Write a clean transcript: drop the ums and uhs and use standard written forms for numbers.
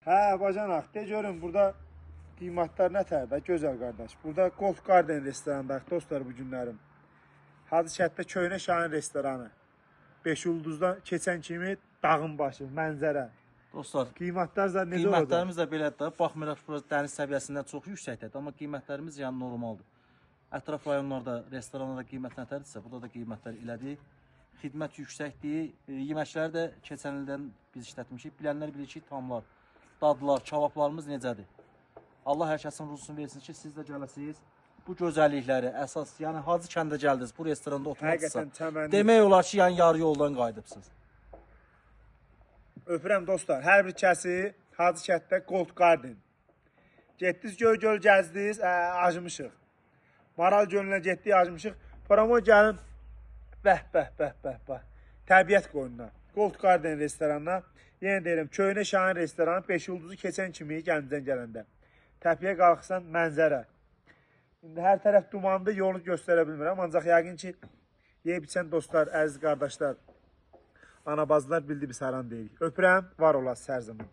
Hə, bacanaq, de görün, burada qiymətlər nətərdə, gözəl qardaş. Burada Gold Garden restorandayıq, dostlar, bu günlərim. Hacı Şəhətdə Köhnə Şahin restoranı. 5 ulduzdan keçən kimi dağın başı, mənzərə. Dostlar, Qiymətlər necə olacaq? qiymətlərimiz də belədir. Baxmayaraq ki, dəniz səviyyəsindən çox yüksəkdir, amma qiymətlərimiz yəni normaldır. Ətraf rayonlarda, restoranlarda qiymət nətərdirsə, burada da qiymətlər elədir. Xidmət yüksəkdir. Yeməkləri də keçən ildən biz işlətmişik. Bilənlər bilir ki, tamlar, dadlar, kebablarımız necədir. Allah hər kəsin ruzusunu versin ki, siz də gələsiniz. Bu gözəllikləri əsas, yəni Hacı kəndə gəldiniz, bu restoranda oturmaqsınızsa, demək olar ki, yəni yarı yoldan qayıdıbsınız. Öpürəm dostlar, hər bir kəsi Hacı Şəhətdə Gold Garden. Getdiniz göl gəzdiniz, acımışıq. Maral gölünə getdik, acımışıq. Promo gəlin, bəh. Təbiət qoyununa, Gold Garden restoranına. Yenə deyirəm, Köhnə Şahin restoranı 5 ulduzu keçən kimi Gəncədən gələndə. Təpiyə qalxsan mənzərə. İndi hər tərəf dumanlı, yolu göstərə bilmirəm. Ancaq yəqin ki, yeyib içən dostlar, əziz qardaşlar, anabazlar bildi biz haran deyirik. Öpürəm, var olasınız hər zaman.